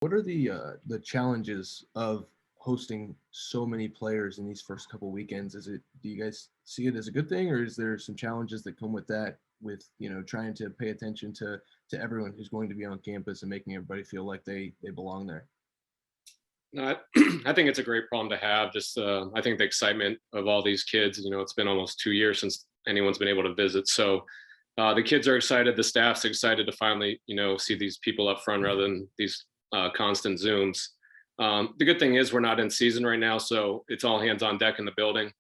What are the challenges of hosting so many players in these first couple weekends? Do you guys see it as a good thing, or is there some challenges that come with that, with trying to pay attention to everyone who's going to be on campus and making everybody feel like they belong there? No, I think it's a great problem to have. Just I think the excitement of all these kids. It's been almost 2 years since anyone's been able to visit. So the kids are excited. The staff's excited to finally, see these people up front rather than these constant Zooms. The good thing is we're not in season right now, so it's all hands on deck in the building,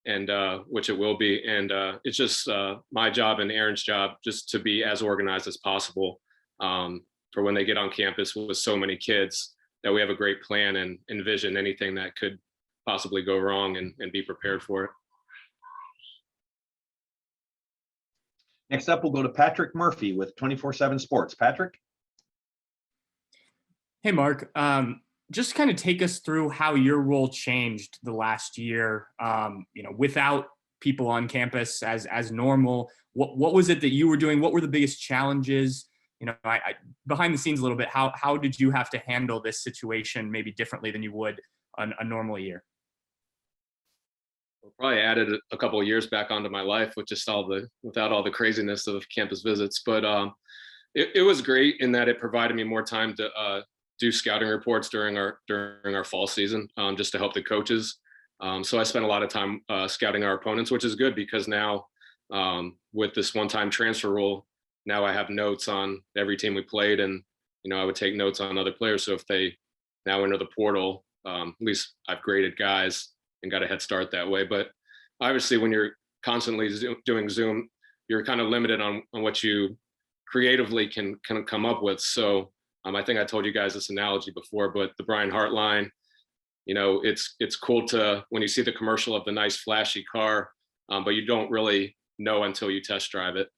and which it will be. And it's just my job and Erin's job just to be as organized as possible for when they get on campus with so many kids, that we have a great plan and envision anything that could possibly go wrong and be prepared for it. Next up, we'll go to Patrick Murphy with 24/7 Sports. Patrick? Hey, Mark. Just kind of take us through how your role changed the last year, without people on campus as normal. What was it that you were doing? What were the biggest challenges? Behind the scenes a little bit, how did you have to handle this situation maybe differently than you would on a normal year? Probably added a couple of years back onto my life with just without all the craziness of campus visits. But it was great in that it provided me more time to do scouting reports during our fall season, just to help the coaches. So I spent a lot of time scouting our opponents, which is good because now with this one-time transfer rule, now I have notes on every team we played, and I would take notes on other players. So if they now enter the portal, at least I've graded guys and got a head start that way. But obviously, when you're constantly doing Zoom, you're kind of limited on what you creatively can come up with. So I think I told you guys this analogy before, but the Brian Hart line, it's cool to when you see the commercial of the nice flashy car, but you don't really know until you test drive it,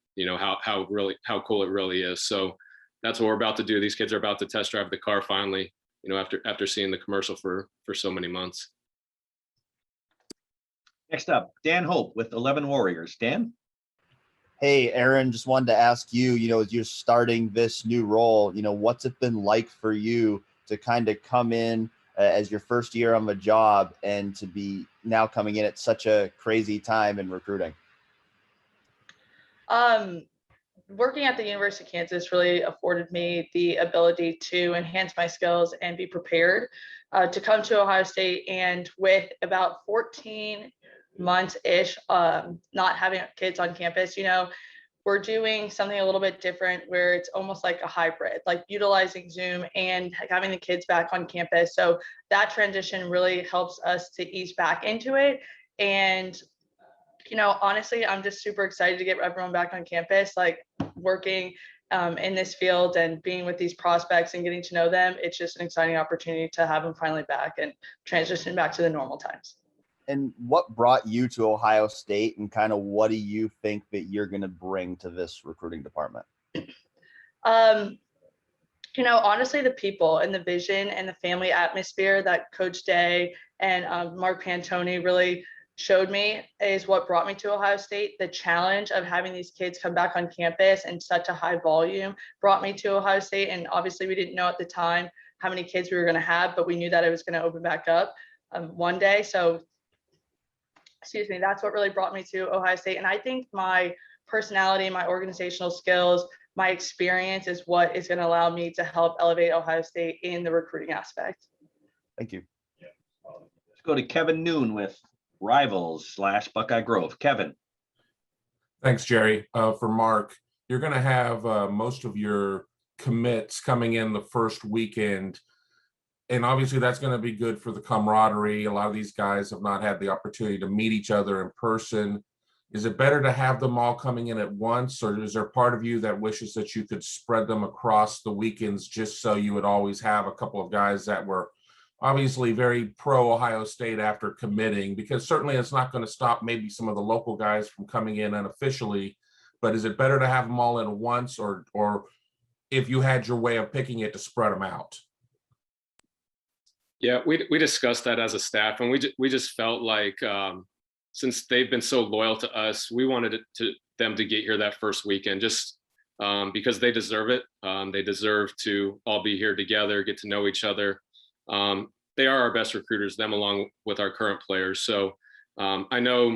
how cool it really is. So that's what we're about to do. These kids are about to test drive the car finally, after seeing the commercial for so many months. Next up, Dan Hope with 11 Warriors. Dan? Hey, Erin, just wanted to ask you, as you're starting this new role, what's it been like for you to kind of come in as your first year on the job and to be now coming in at such a crazy time in recruiting? Working at the University of Kansas really afforded me the ability to enhance my skills and be prepared to come to Ohio State. And with about 14 months-ish, not having kids on campus, we're doing something a little bit different where it's almost like a hybrid, like utilizing Zoom and having the kids back on campus. So that transition really helps us to ease back into it. And honestly, I'm just super excited to get everyone back on campus, like working in this field and being with these prospects and getting to know them. It's just an exciting opportunity to have them finally back and transition back to the normal times. And what brought you to Ohio State, and kind of what do you think that you're going to bring to this recruiting department? Honestly, the people and the vision and the family atmosphere that Coach Day and Mark Pantoni really showed me is what brought me to Ohio State. The challenge of having these kids come back on campus in such a high volume brought me to Ohio State. And obviously we didn't know at the time how many kids we were going to have, but we knew that it was going to open back up one day. So, that's what really brought me to Ohio State. And I think my personality, my organizational skills, my experience is what is going to allow me to help elevate Ohio State in the recruiting aspect. Thank you. Let's go to Kevin Noon with Rivals/Buckeye Grove. Kevin? Thanks, Jerry. For Mark, you're going to have most of your commits coming in the first weekend. And obviously that's going to be good for the camaraderie. A lot of these guys have not had the opportunity to meet each other in person. Is it better to have them all coming in at once, or is there part of you that wishes that you could spread them across the weekends just so you would always have a couple of guys that were obviously very pro Ohio State after committing? Because certainly it's not going to stop maybe some of the local guys from coming in unofficially, but is it better to have them all in at once, or if you had your way of picking it, to spread them out? Yeah, we discussed that as a staff, and we just felt like since they've been so loyal to us, we wanted them to get here that first weekend, just because they deserve it. They deserve to all be here together, get to know each other. They are our best recruiters, them along with our current players. So I know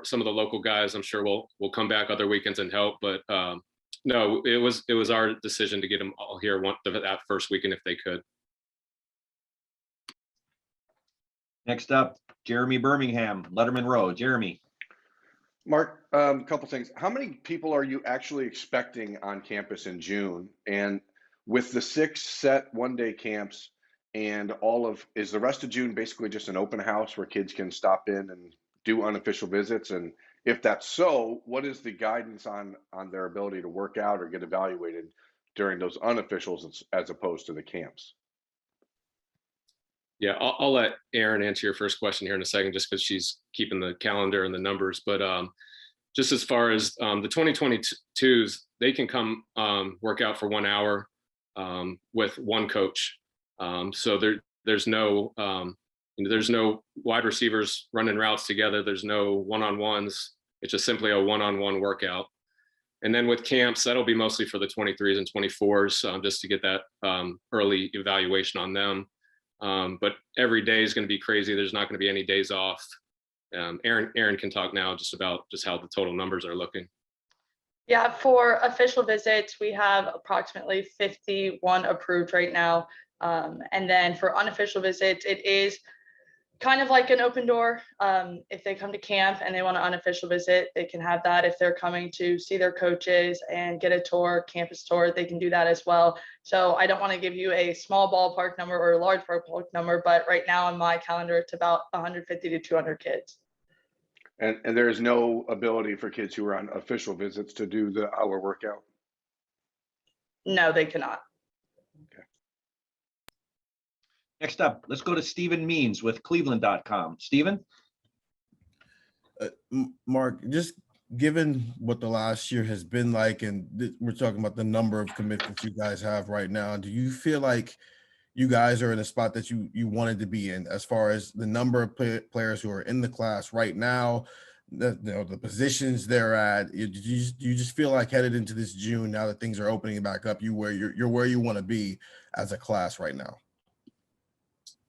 some of the local guys, I'm sure will come back other weekends and help, but no, it was our decision to get them all here that first weekend if they could. Next up, Jeremy Birmingham, Letterman Row. Jeremy. Mark, a couple things. How many people are you actually expecting on campus in June? And with the 6 set one-day camps and is the rest of June basically just an open house where kids can stop in and do unofficial visits? And if that's so, what is the guidance on their ability to work out or get evaluated during those unofficials as opposed to the camps? Yeah, I'll let Erin answer your first question here in a second, just because she's keeping the calendar and the numbers. But just as far as the 2022s, they can come work out for 1 hour with one coach. So there's no there's no wide receivers running routes together. There's no one-on-ones. It's just simply a one-on-one workout. And then with camps, that'll be mostly for the 23s and 24s, just to get that early evaluation on them. But every day is going to be crazy. There's not going to be any days off. Erin can talk now just about how the total numbers are looking. Yeah, for official visits, we have approximately 51 approved right now. And then for unofficial visits, it is kind of like an open door. If they come to camp and they want an unofficial visit, they can have that. If they're coming to see their coaches and get a tour, campus tour, they can do that as well. So I don't want to give you a small ballpark number or a large ballpark number, but right now on my calendar, it's about 150 to 200 kids. And there is no ability for kids who are on official visits to do the hour workout? No, they cannot. Okay. Next up, let's go to Stephen Means with Cleveland.com. Stephen? Mark, just given what the last year has been like, and we're talking about the number of commitments you guys have right now, do you feel like you guys are in a spot that you wanted to be in as far as the number of players who are in the class right now, the positions they're at? Do you just feel like headed into this June, now that things are opening back up, you're where you want to be as a class right now?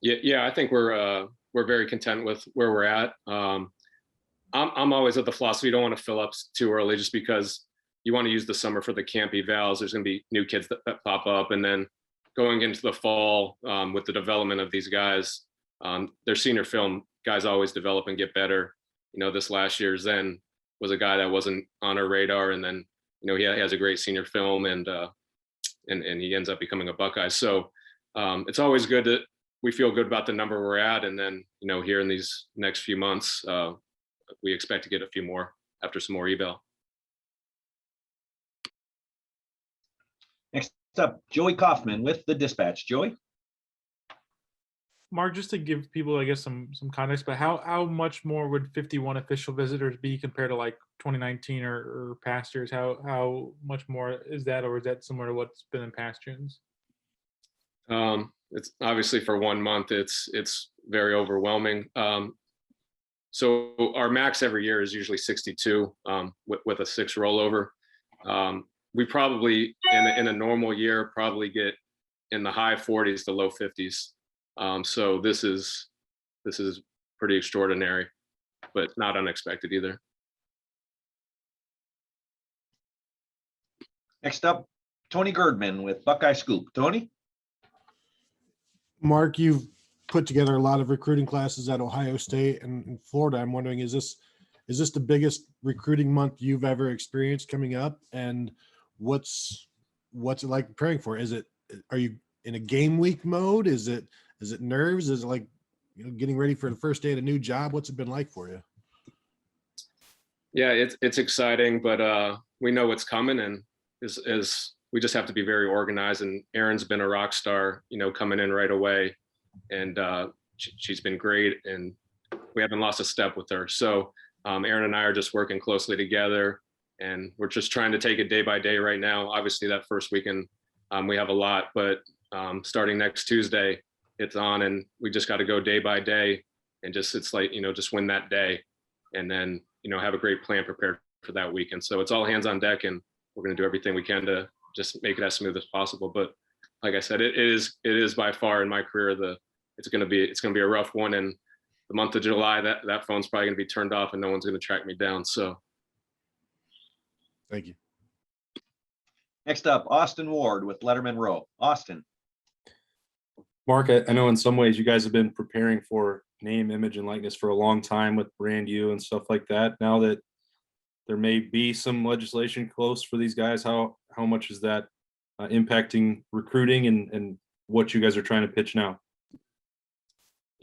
Yeah, I think we're very content with where we're at. I'm always of the philosophy you don't want to fill up too early, just because you want to use the summer for the camp evals. There's going to be new kids that pop up, and then going into the fall with the development of these guys, their senior film guys always develop and get better. This last year's Zen was a guy that wasn't on our radar, and then he has a great senior film, and he ends up becoming a Buckeye. So it's always good that we feel good about the number we're at, and then here in these next few months, we expect to get a few more after some more eval. Next up, Joey Kaufman with the Dispatch. Joey? Mark, just to give people, I guess, some context, but how much more would 51 official visitors be compared to like 2019 or past years? How much more is that, or is that similar to what's been in past Junes? It's obviously for 1 month, it's very overwhelming. So our max every year is usually 62 with a 6 rollover. We probably in a normal year probably get in the high 40s to low 50s. So this is pretty extraordinary, but not unexpected either. Next up, Tony Girdman with Buckeye Scoop. Tony? Mark, you've put together a lot of recruiting classes at Ohio State and Florida. I'm wondering, is this the biggest recruiting month you've ever experienced coming up? And what's it like preparing for? Are you in a game week mode? Is it nerves? Is it like getting ready for the first day at a new job? What's it been like for you? Yeah, it's exciting, but we know what's coming, and is we just have to be very organized. And Erin's been a rock star, coming in right away, and she's been great, and we haven't lost a step with her. So Erin and I are just working closely together, and we're just trying to take it day by day right now. Obviously, that first weekend we have a lot, but starting next Tuesday, it's on, and we just got to go day by day, and just win that day, and then have a great plan prepared for that weekend. So it's all hands on deck, and we're going to do everything we can to just make it as smooth as possible. But like I said, it is by far in my career it's going to be a rough one. And the month of July, that phone's probably going to be turned off and no one's going to track me down. So Thank you. Next up, Austin Ward with Letterman Row. Austin. Mark, I know in some ways you guys have been preparing for name, image, and likeness for a long time with brand U and stuff like that. Now that there may be some legislation close for these guys, how much is that impacting recruiting and what you guys are trying to pitch now?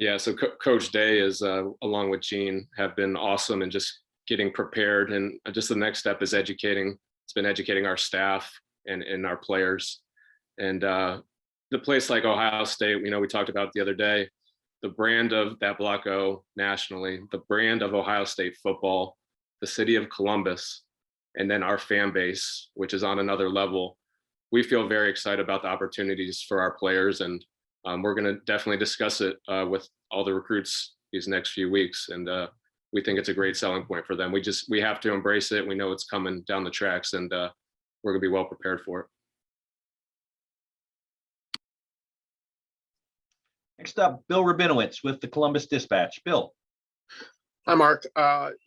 yeah, so Coach Day is along with Gene have been awesome and just getting prepared. And just the next step is educating. It's been educating our staff and our players. And the place like Ohio State, we talked about the other day, the brand of that Block O nationally, the brand of Ohio State football, the city of Columbus, and then our fan base, which is on another level. We feel very excited about the opportunities for our players, and we're going to definitely discuss it with all the recruits these next few weeks. And we think it's a great selling point for them. We have to embrace it. We know it's coming down the tracks, and we're going to be well prepared for it. Next up, Bill Rabinowitz with the Columbus Dispatch. Bill. Hi, Mark.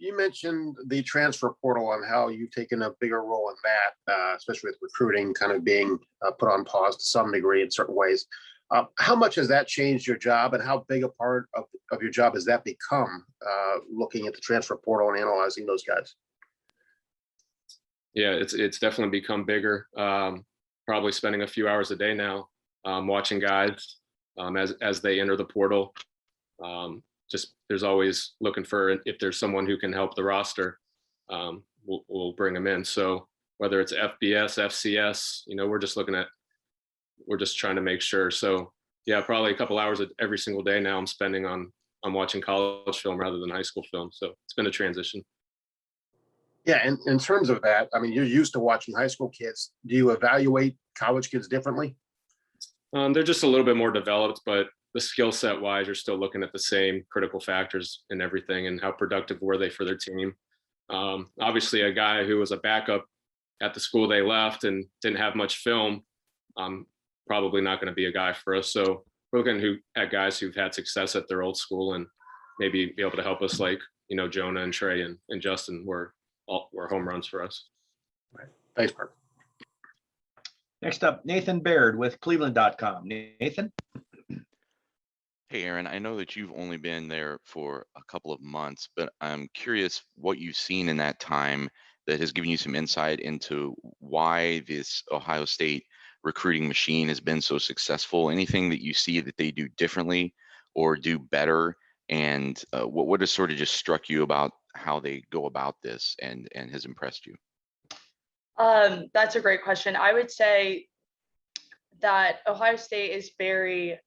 You mentioned the transfer portal and how you've taken a bigger role in that, especially with recruiting kind of being put on pause to some degree in certain ways. How much has that changed your job, and how big a part of your job has that become, looking at the transfer portal and analyzing those guys? Yeah, it's definitely become bigger. Probably spending a few hours a day now watching guys as they enter the portal. Just there's always looking for, if there's someone who can help the roster, we'll bring them in. So whether it's FBS, FCS, we're just trying to make sure. So yeah, probably a couple hours every single day now I'm spending on watching college film rather than high school film. So it's been a transition. Yeah, and in terms of that, I mean, you're used to watching high school kids. Do you evaluate college kids differently? They're just a little bit more developed, but the skill set wise, you're still looking at the same critical factors and everything, and how productive were they for their team. Obviously, a guy who was a backup at the school they left and didn't have much film, probably not going to be a guy for us. So we're looking at guys who've had success at their old school and maybe be able to help us, like Jonah and Trey and Justin were home runs for us. Right. Thanks, Mark. Next up, Nathan Baird with Cleveland.com. Nathan. Hey, Erin, I know that you've only been there for a couple of months, but I'm curious what you've seen in that time that has given you some insight into why this Ohio State recruiting machine has been so successful. Anything that you see that they do differently or do better? And what has sort of just struck you about how they go about this and has impressed you? That's a great question. I would say that Ohio State is very,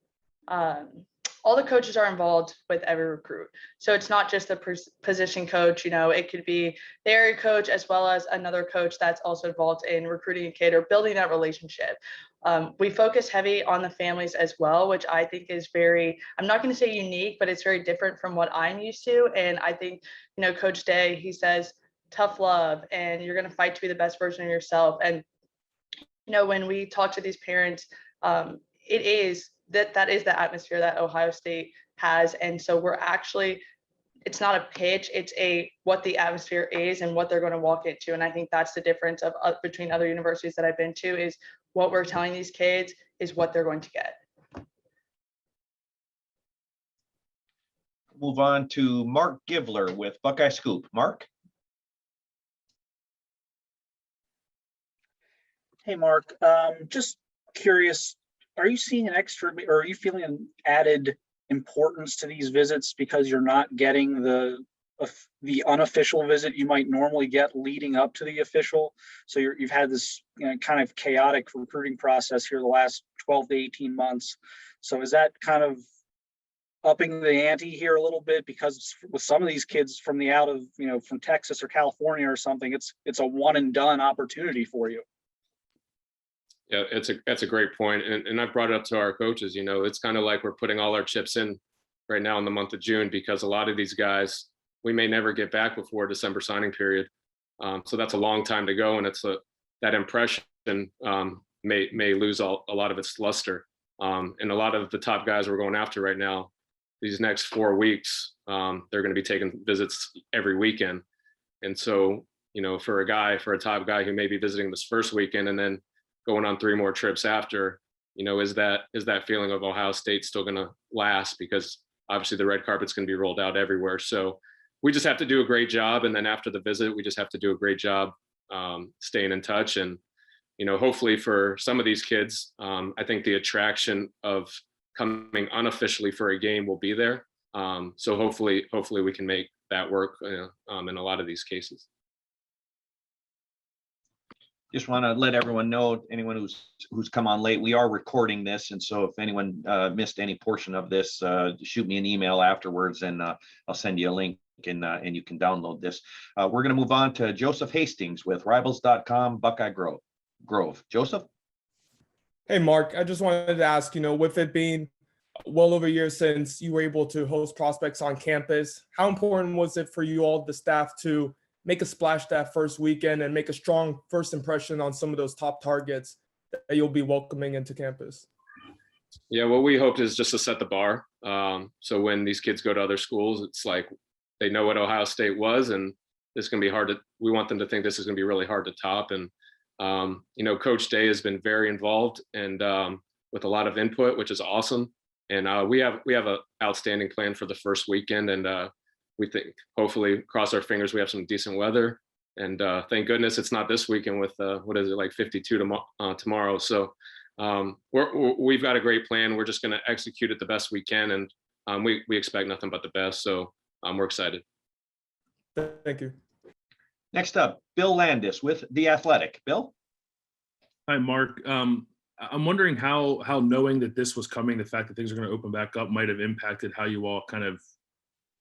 all the coaches are involved with every recruit. So it's not just the position coach, it could be the area coach as well as another coach that's also involved in recruiting a kid or building that relationship. We focus heavy on the families as well, which I think is very, I'm not going to say unique, but it's very different from what I'm used to. And I think, Coach Day, he says, tough love, and you're going to fight to be the best version of yourself. And, when we talk to these parents, it is that is the atmosphere that Ohio State has. And so we're actually, it's not a pitch, it's what the atmosphere is and what they're going to walk into. And I think that's the difference between other universities that I've been to, is what we're telling these kids is what they're going to get. Move on to Mark Givler with Buckeye Scoop. Mark. Hey, Mark, just curious, are you seeing an extra, or are you feeling an added importance to these visits because you're not getting the unofficial visit you might normally get leading up to the official? So you've had this kind of chaotic recruiting process here the last 12 to 18 months. So is that kind of upping the ante here a little bit? Because with some of these kids from the out of, from Texas or California or something, it's a one and done opportunity for you. Yeah, that's a great point. And I've brought it up to our coaches, it's kind of like we're putting all our chips in right now in the month of June, because a lot of these guys, we may never get back before December signing period. So that's a long time to go. And it's that impression may lose a lot of its luster. And a lot of the top guys we're going after right now, these next 4 weeks, they're going to be taking visits every weekend. And so, for a top guy who may be visiting this first weekend and then going on 3 more trips after, is that feeling of Ohio State still going to last? Because obviously the red carpet's going to be rolled out everywhere. So we just have to do a great job. And then after the visit, we just have to do a great job staying in touch. And, hopefully for some of these kids, I think the attraction of coming unofficially for a game will be there. So hopefully we can make that work in a lot of these cases. Just want to let everyone know, anyone who's come on late, we are recording this, and so if anyone missed any portion of this, shoot me an email afterwards, and I'll send you a link, and you can download this. We're going to move on to Joseph Hastings with Rivals.com, Buckeye Grove. Joseph? Hey, Mark, I just wanted to ask, with it being well over a year since you were able to host prospects on campus, how important was it for you all, the staff, to make a splash that first weekend and make a strong first impression on some of those top targets that you'll be welcoming into campus? Yeah, what we hoped is just to set the bar. So when these kids go to other schools, it's like they know what Ohio State was, and it's going to be hard we want them to think this is going to be really hard to top. And, Coach Day has been very involved and with a lot of input, which is awesome. And we have an outstanding plan for the first weekend. And we think, hopefully, cross our fingers, we have some decent weather. And thank goodness it's not this weekend with, 52 tomorrow. So we've got a great plan. We're just going to execute it the best we can. And we expect nothing but the best. So we're excited. Thank you. Next up, Bill Landis with The Athletic. Bill? Hi, Mark. I'm wondering how knowing that this was coming, the fact that things are going to open back up, might have impacted how you all kind of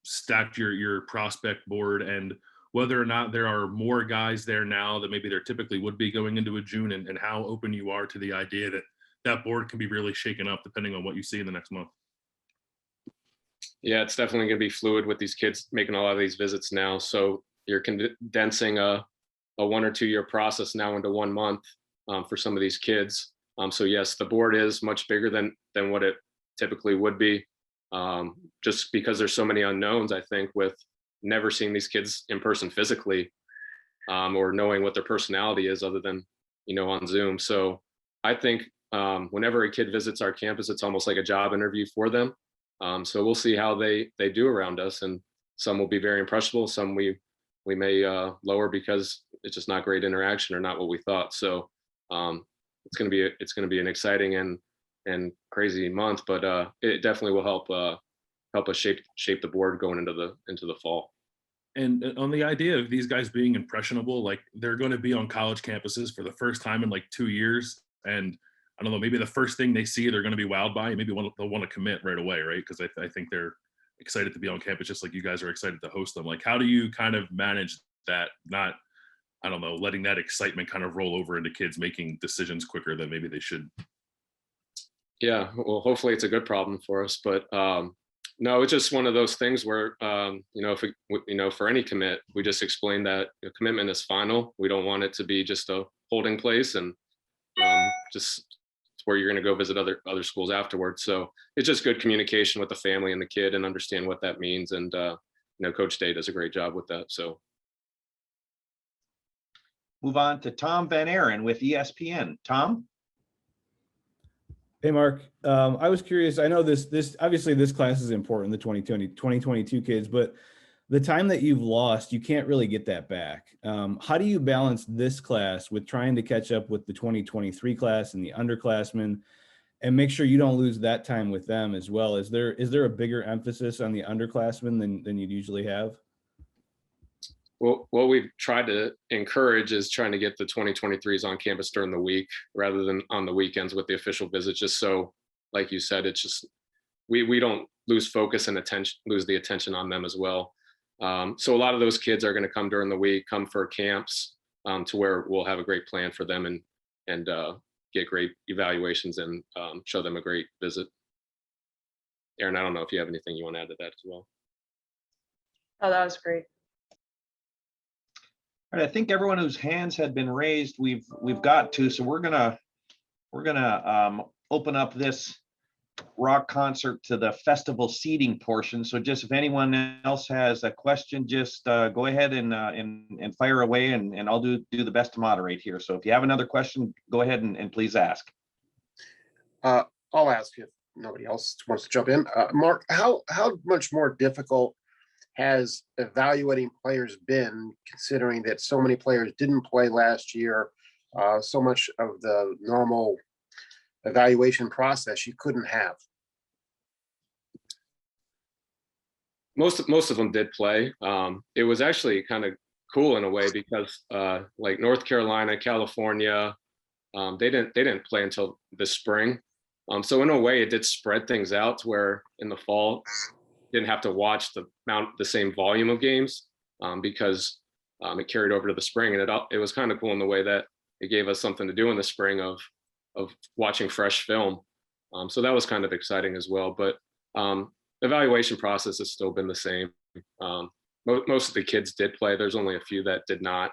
stacked your prospect board, and whether or not there are more guys there now that maybe there typically would be going into a June, and how open you are to the idea that that board can be really shaken up depending on what you see in the next month. Yeah, it's definitely going to be fluid with these kids making a lot of these visits now. So you're condensing a 1 or 2 year process now into 1 month for some of these kids. So yes, the board is much bigger than what it typically would be, just because there's so many unknowns, I think, with never seeing these kids in person physically, or knowing what their personality is other than, on Zoom. So I think whenever a kid visits our campus, it's almost like a job interview for them. So we'll see how they do around us, and some will be very impressionable. Some we may lower because it's just not great interaction or not what we thought. So it's going to be an exciting and crazy month, but it definitely will help us shape the board going into the fall. And on the idea of these guys being impressionable, like they're going to be on college campuses for the first time in 2 years, and I don't know, maybe the first thing they see they're going to be wowed by, and maybe they'll want to commit right away, right? Because I think they're excited to be on campus, just like you guys are excited to host them. Like, how do you kind of manage that? Not, I don't know, letting that excitement kind of roll over into kids making decisions quicker than maybe they should. Yeah, well, hopefully it's a good problem for us, but no, it's just one of those things where for any commit, we just explain that the commitment is final. We don't want it to be just a holding place and just where you're going to go visit other schools afterwards. So it's just good communication with the family and the kid and understand what that means. And Coach Day does a great job with that. So move on to Tom Van Erin with ESPN. Tom? Hey, Mark. I was curious. I know this obviously this class is important, the 2022 kids, but the time that you've lost, you can't really get that back. How do you balance this class with trying to catch up with the 2023 class and the underclassmen, and make sure you don't lose that time with them as well? Is there a bigger emphasis on the underclassmen than you'd usually have? Well, what we've tried to encourage is trying to get the 2023s on campus during the week rather than on the weekends with the official visits, just so, like you said, it's just we don't lose focus and lose the attention on them as well. So a lot of those kids are going to come during the week, come for camps, to where we'll have a great plan for them and get great evaluations and show them a great visit. Erin, I don't know if you have anything you want to add to that as well. Oh, that was great. All right, I think everyone whose hands had been raised, we've got to, so we're gonna open up this rock concert to the festival seating portion. So just if anyone else has a question, just go ahead and fire away, and I'll do the best to moderate here. So if you have another question, go ahead and please ask. I'll ask if nobody else wants to jump in. Mark, how much more difficult has evaluating players been, considering that so many players didn't play last year? So much of the normal evaluation process you couldn't have. Most of them did play. It was actually kind of cool in a way because like North Carolina, California, they didn't play until the spring. So in a way, it did spread things out to where in the fall didn't have to watch the same volume of games because it carried over to the spring, and it was kind of cool in the way that it gave us something to do in the spring of watching fresh film. So that was kind of exciting as well. But evaluation process has still been the same. Most of the kids did play. There's only a few that did not,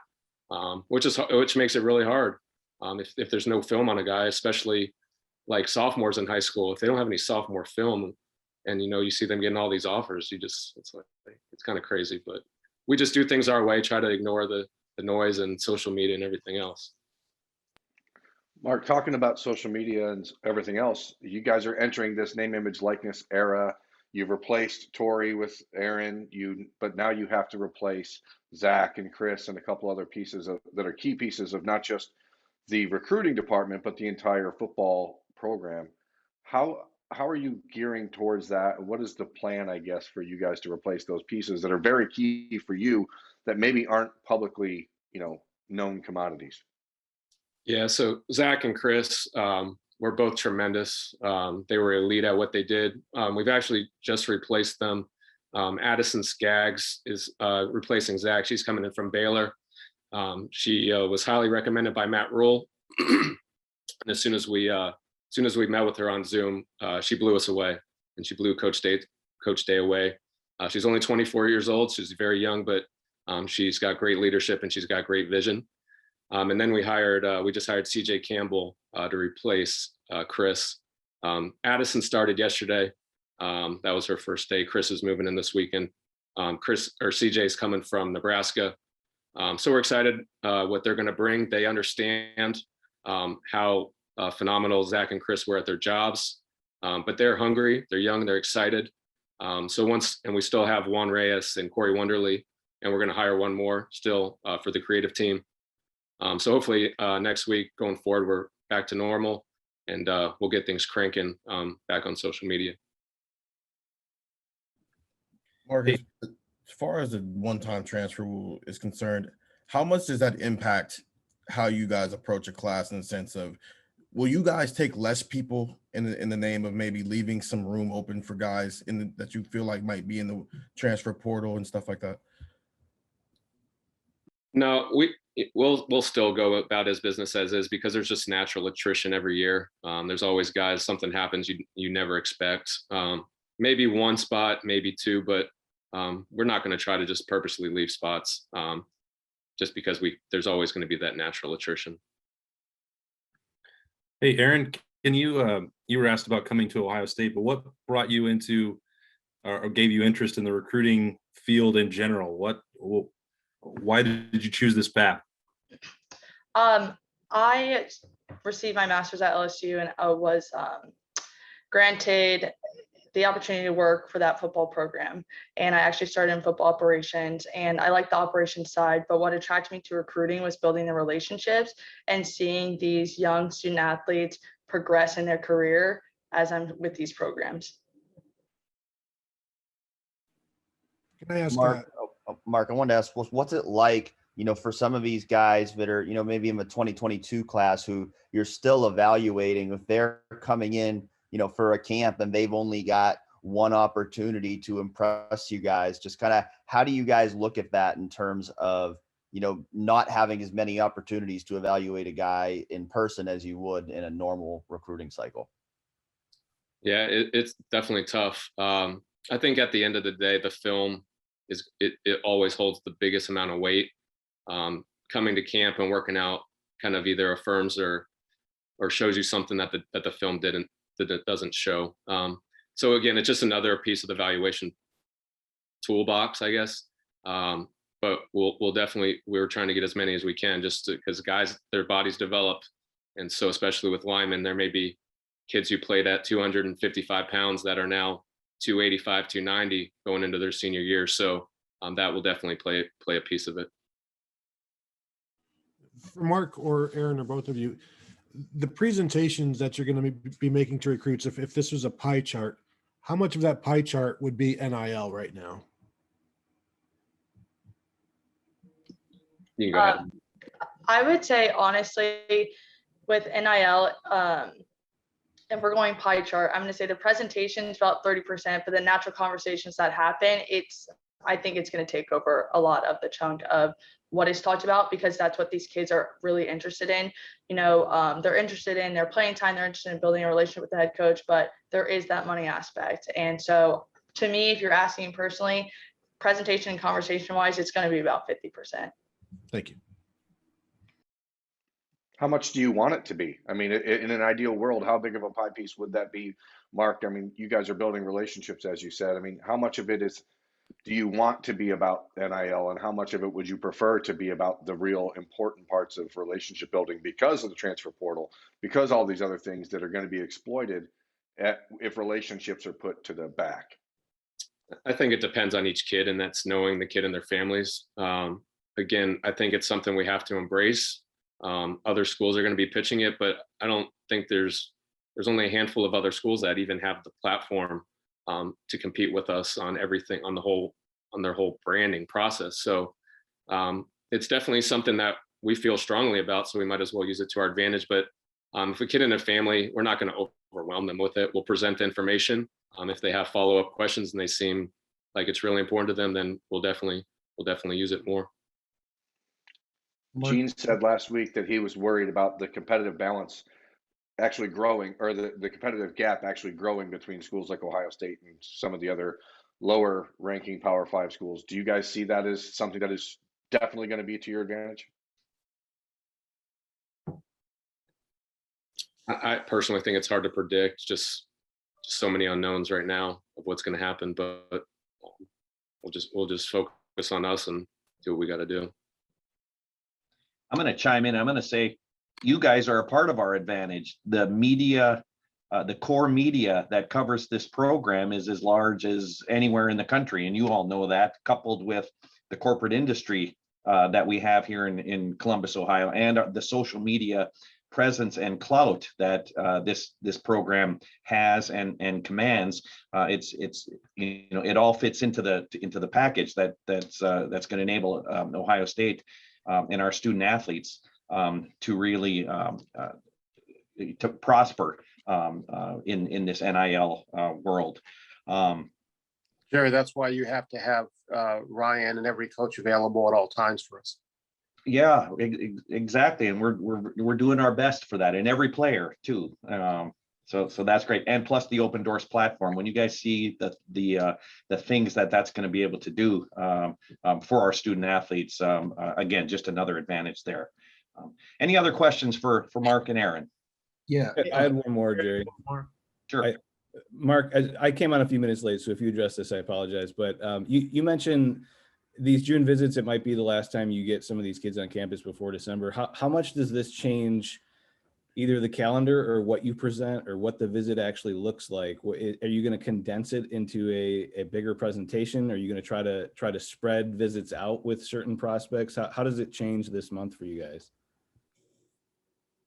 which makes it really hard. If there's no film on a guy, especially like sophomores in high school, if they don't have any sophomore film, and you see them getting all these offers, it's kind of crazy. But we just do things our way, try to ignore the noise and social media and everything else. Mark, talking about social media and everything else, you guys are entering this name, image, likeness era. You've replaced Tori with Erin, but now you have to replace Zach and Chris and a couple other pieces that are key pieces of not just the recruiting department, but the entire football program. How are you gearing towards that? What is the plan, I guess, for you guys to replace those pieces that are very key for you that maybe aren't publicly, known commodities? Yeah, so Zach and Chris were both tremendous. They were elite at what they did. We've actually just replaced them. Addison Skaggs is replacing Zach. She's coming in from Baylor. She was highly recommended by Matt Rule. And as soon as we met with her on Zoom, she blew us away, and she blew Coach Day away. She's only 24 years old. She's very young, but she's got great leadership and she's got great vision. And then we just hired CJ Campbell to replace Chris. Addison started yesterday. That was her first day. Chris is moving in this weekend. CJ is coming from Nebraska. So we're excited what they're going to bring. They understand how phenomenal Zach and Chris were at their jobs, but they're hungry, they're young, they're excited. And we still have Juan Reyes and Corey Wonderly, and we're going to hire one more still for the creative team. So hopefully next week going forward, we're back to normal, and we'll get things cranking back on social media. Mark, as far as the one-time transfer rule is concerned, how much does that impact how you guys approach a class, in the sense of, will you guys take less people in the name of maybe leaving some room open for guys that you feel like might be in the transfer portal and stuff like that? No, we'll still go about as business as is, because there's just natural attrition every year. There's always guys, something happens you never expect. Maybe one spot, maybe two, but we're not going to try to just purposely leave spots just because there's always going to be that natural attrition. Hey, Erin, can you were asked about coming to Ohio State, but what brought you into or gave you interest in the recruiting field in general? Why did you choose this path? I received my master's at LSU and I was granted the opportunity to work for that football program. And I actually started in football operations, and I like the operations side, but what attracted me to recruiting was building the relationships and seeing these young student athletes progress in their career as I'm with these programs. Can I ask Mark, I wanted to ask, what's it like, for some of these guys that are, maybe in the 2022 class who you're still evaluating, if they're coming in, for a camp and they've only got one opportunity to impress you guys, just kind of how do you guys look at that in terms of, not having as many opportunities to evaluate a guy in person as you would in a normal recruiting cycle? Yeah, it's definitely tough. I think at the end of the day, the film it always holds the biggest amount of weight. coming to camp and working out kind of either affirms or shows you something that the film doesn't show. So again, it's just another piece of the evaluation toolbox, I guess. But we'll definitely, we're trying to get as many as we can, just because guys, their bodies develop. And so especially with linemen, there may be kids who played at 255 pounds that are now 285, 290 going into their senior year. So that will definitely play a piece of it. For Mark or Erin or both of you, the presentations that you're going to be making to recruits, if this was a pie chart, how much of that pie chart would be NIL right now? You can go ahead. I would say honestly, with NIL, if we're going pie chart, I'm going to say the presentation is about 30%, but the natural conversations that happen, I think it's going to take over a lot of the chunk of what is talked about, because that's what these kids are really interested in. You know, they're interested in their playing time, they're interested in building a relationship with the head coach, but there is that money aspect. And so to me, if you're asking personally, presentation and conversation wise, it's going to be about 50%. Thank you. How much do you want it to be? I mean, in an ideal world, how big of a pie piece would that be, Mark? I mean, you guys are building relationships, as you said. I mean, how much of it do you want to be about NIL, and how much of it would you prefer to be about the real important parts of relationship building because of the transfer portal, because all these other things that are going to be exploited if relationships are put to the back? I think it depends on each kid, and that's knowing the kid and their families. Again, I think it's something we have to embrace. Other schools are going to be pitching it, but I don't think there's only a handful of other schools that even have the platform to compete with us on everything, on their whole branding process. So it's definitely something that we feel strongly about, so we might as well use it to our advantage. But if a kid and a family, we're not going to overwhelm them with it. We'll present the information. If they have follow-up questions and they seem like it's really important to them, then we'll definitely use it more. Gene said last week that he was worried about the competitive balance actually growing, or the competitive gap actually growing between schools like Ohio State and some of the other lower ranking Power 5 schools. Do you guys see that as something that is definitely going to be to your advantage? I personally think it's hard to predict, just so many unknowns right now of what's going to happen, but we'll just focus on us and do what we got to do. I'm going to chime in. I'm going to say you guys are a part of our advantage. The media, the core media that covers this program is as large as anywhere in the country. And you all know that, coupled with the corporate industry that we have here in Columbus, Ohio, and the social media presence and clout that this program has and commands. It's it all fits into the package that's going to enable Ohio State and our student athletes to really to prosper in this NIL world. Jerry, that's why you have to have Ryan and every coach available at all times for us. Yeah, exactly, and we're doing our best for that, and every player too. So that's great, and plus the Open Doors platform. When you guys see the things that's going to be able to do for our student athletes, again, just another advantage there. Any other questions for Mark and Erin? Yeah, I had one more, Jerry. Sure. Mark, I came on a few minutes late, so if you address this, I apologize. But you mentioned these June visits. It might be the last time you get some of these kids on campus before December. How much does this change either the calendar or what you present or what the visit actually looks like? Are you going to condense it into a bigger presentation? Are you going to try to spread visits out with certain prospects? How does it change this month for you guys?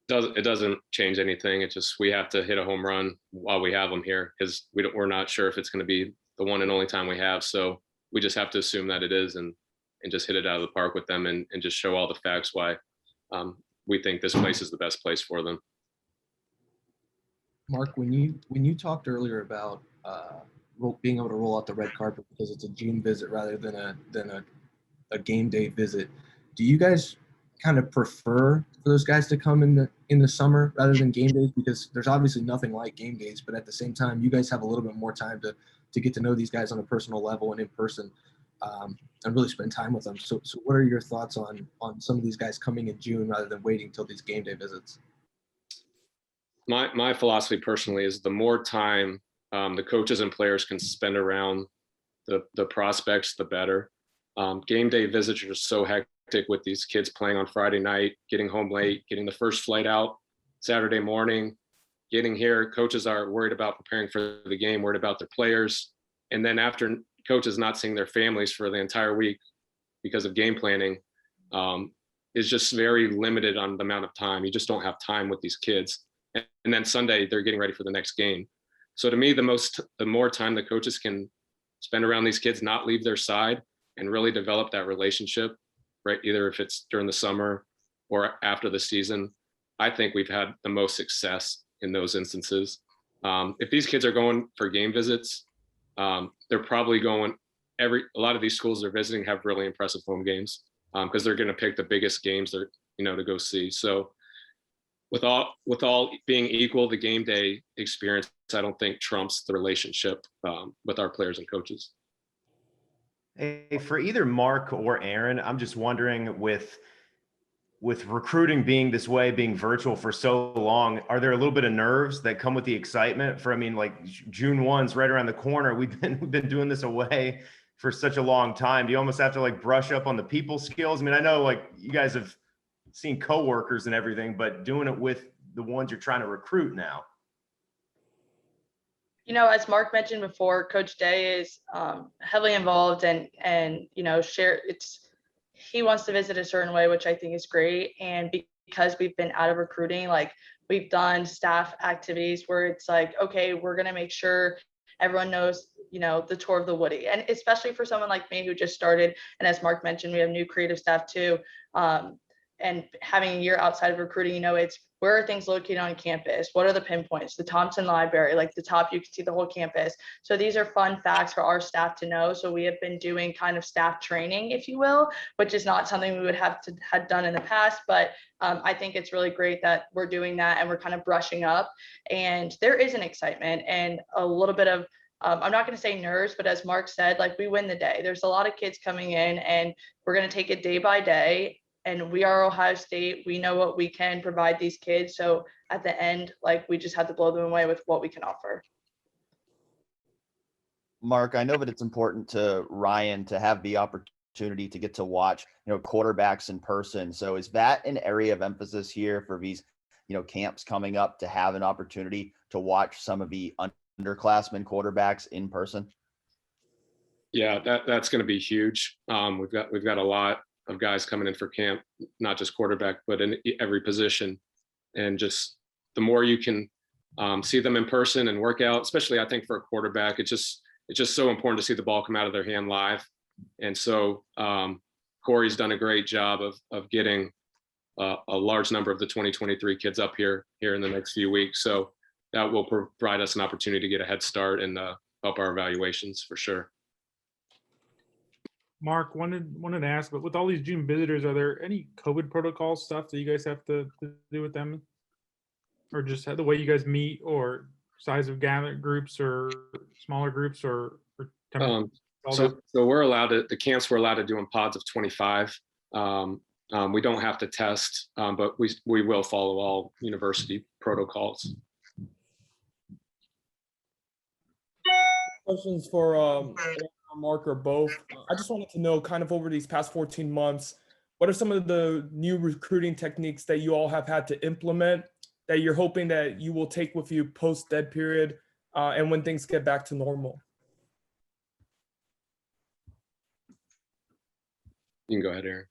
It doesn't change anything. It's just we have to hit a home run while we have them here, because we're not sure if it's going to be the one and only time we have. So we just have to assume that it is, and just hit it out of the park with them, and just show all the facts why we think this place is the best place for them. Mark, when you talked earlier about being able to roll out the red carpet because it's a June visit rather than a game day visit, do you guys kind of prefer for those guys to come in the summer rather than game days? Because there's obviously nothing like game days, but at the same time, you guys have a little bit more time to get to know these guys on a personal level and in person. and really spend time with them. So what are your thoughts on some of these guys coming in June rather than waiting till these game day visits? My philosophy personally is the more time the coaches and players can spend around the prospects, the better. Game day visits are so hectic with these kids playing on Friday night, getting home late, getting the first flight out Saturday morning, getting here. Coaches are worried about preparing for the game, worried about their players. And then after coaches not seeing their families for the entire week because of game planning, is just very limited on the amount of time. You just don't have time with these kids. And then Sunday, they're getting ready for the next game. So to me, the more time the coaches can spend around these kids, not leave their side, and really develop that relationship, right? Either if it's during the summer or after the season, I think we've had the most success in those instances. If these kids are going for game visits, they're probably going a lot of these schools they're visiting have really impressive home games because they're going to pick the biggest games they're, to go see. So with all being equal, the game day experience, I don't think trumps the relationship with our players and coaches. Hey, for either Mark or Erin, I'm just wondering with recruiting being this way, being virtual for so long, are there a little bit of nerves that come with the excitement for, like June 1's right around the corner. We've been doing this away for such a long time. Do you almost have to brush up on the people skills? I know you guys have seen coworkers and everything, but doing it with the ones you're trying to recruit now. As Mark mentioned before, Coach Day is heavily involved and he wants to visit a certain way, which I think is great. And because we've been out of recruiting, we've done staff activities where it's okay, we're going to make sure everyone knows, the tour of the Woody. And especially for someone like me who just started. And as Mark mentioned, we have new creative staff too. And having a year outside of recruiting, it's where are things located on campus? What are the pinpoints? The Thompson Library, the top, you can see the whole campus. So these are fun facts for our staff to know. So we have been doing kind of staff training, if you will, which is not something we would have done in the past. But I think it's really great that we're doing that and we're kind of brushing up. And there is an excitement and a little bit of, I'm not going to say nerves, but as Mark said, we win the day. There's a lot of kids coming in and we're going to take it day by day. And we are Ohio State. We know what we can provide these kids. So at the end, we just have to blow them away with what we can offer. Mark, I know that it's important to Ryan to have the opportunity to get to watch, quarterbacks in person. So is that an area of emphasis here for these, camps coming up to have an opportunity to watch some of the underclassmen quarterbacks in person? Yeah, that's going to be huge. We've got a lot of guys coming in for camp, not just quarterback, but in every position. And just the more you can see them in person and work out, especially I think for a quarterback, it's just so important to see the ball come out of their hand live. And so Corey's done a great job of getting a large number of the 2023 kids up here in the next few weeks. So that will provide us an opportunity to get a head start and help our evaluations for sure. Mark, wanted to ask, but with all these June visitors, are there any COVID protocol stuff that you guys have to do with them? Or just the way you guys meet or size of gathered groups or smaller groups or so we're allowed to, the camps we're allowed to do in pods of 25. We don't have to test, but we will follow all university protocols. Questions for Mark or both. I just wanted to know kind of over these past 14 months, what are some of the new recruiting techniques that you all have had to implement that you're hoping that you will take with you post dead period and when things get back to normal? You can go ahead, Erin.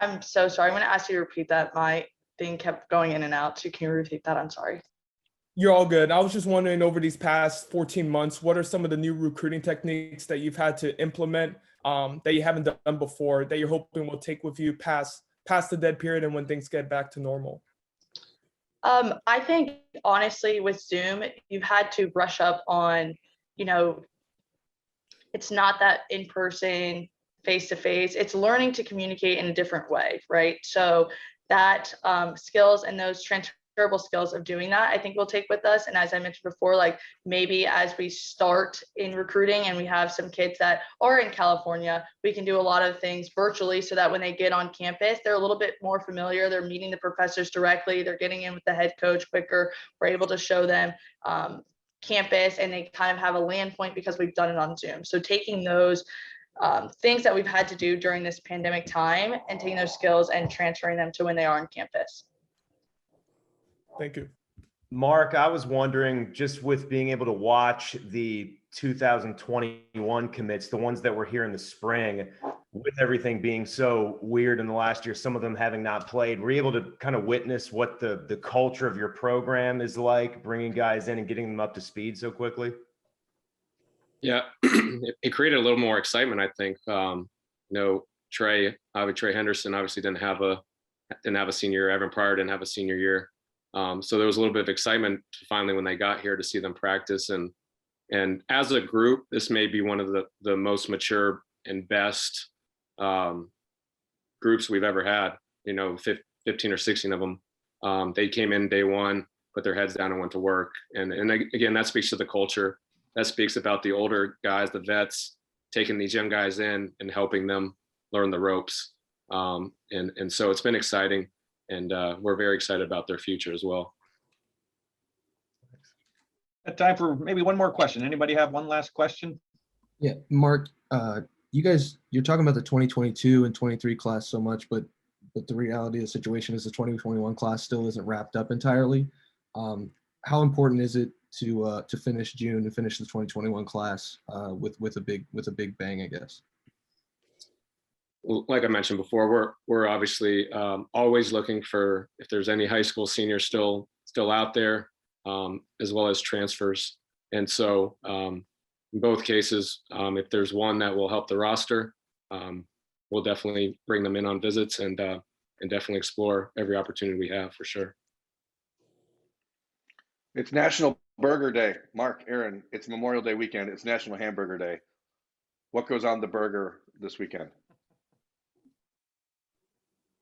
I'm so sorry. I'm going to ask you to repeat that. My thing kept going in and out. So can you repeat that? I'm sorry. You're all good. I was just wondering over these past 14 months, what are some of the new recruiting techniques that you've had to implement that you haven't done before that you're hoping will take with you past the dead period and when things get back to normal? I think honestly with Zoom, you've had to brush up on, it's not that in person, face to face, it's learning to communicate in a different way, right? So that skills and those transferable transferable skills of doing that, I think we'll take with us. And as I mentioned before, like maybe as we start in recruiting and we have some kids that are in California, we can do a lot of things virtually so that when they get on campus, they're a little bit more familiar. They're meeting the professors directly. They're getting in with the head coach quicker. We're able to show them campus, and they kind of have a land point because we've done it on Zoom. So taking those things that we've had to do during this pandemic time and taking those skills and transferring them to when they are on campus. Thank you. Mark, I was wondering, just with being able to watch the 2021 commits, the ones that were here in the spring, with everything being so weird in the last year, some of them having not played, were you able to kind of witness what the culture of your program is like, bringing guys in and getting them up to speed so quickly? Yeah, it created a little more excitement, I think. Trey Henderson obviously didn't have a senior year. Evan Pryor didn't have a senior year. So there was a little bit of excitement finally when they got here to see them practice. And as a group, this may be one of the most mature and best groups we've ever had. 15 or 16 of them. They came in day one, put their heads down and went to work. And again, that speaks to the culture. That speaks about the older guys, the vets, taking these young guys in and helping them learn the ropes. And so it's been exciting, and we're very excited about their future as well. Time for maybe one more question. Anybody have one last question? Yeah, Mark, you're talking about the 2022 and 23 class so much, but the reality of the situation is the 2021 class still isn't wrapped up entirely. How important is it to finish June and finish the 2021 class with a big bang, I guess? Like I mentioned before, we're obviously always looking for if there's any high school seniors still out there, as well as transfers. And so in both cases, if there's one that will help the roster, we'll definitely bring them in on visits and definitely explore every opportunity we have for sure. It's National Burger Day. Mark, Erin, it's Memorial Day weekend. It's National Hamburger Day. What goes on the burger this weekend?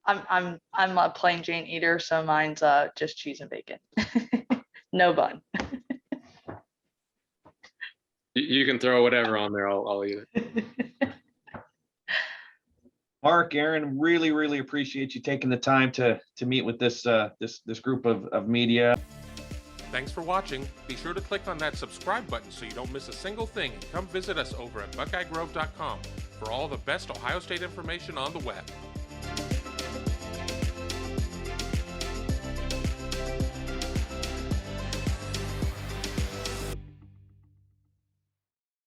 I'm a plain Jane eater, so mine's just cheese and bacon. No bun. You can throw whatever on there. I'll eat it. Mark, Erin, really appreciate you taking the time to meet with this group of media. Thanks for watching. Be sure to click on that subscribe button so you don't miss a single thing, and come visit us over at BuckeyeGrove.com for all the best Ohio State information on the web.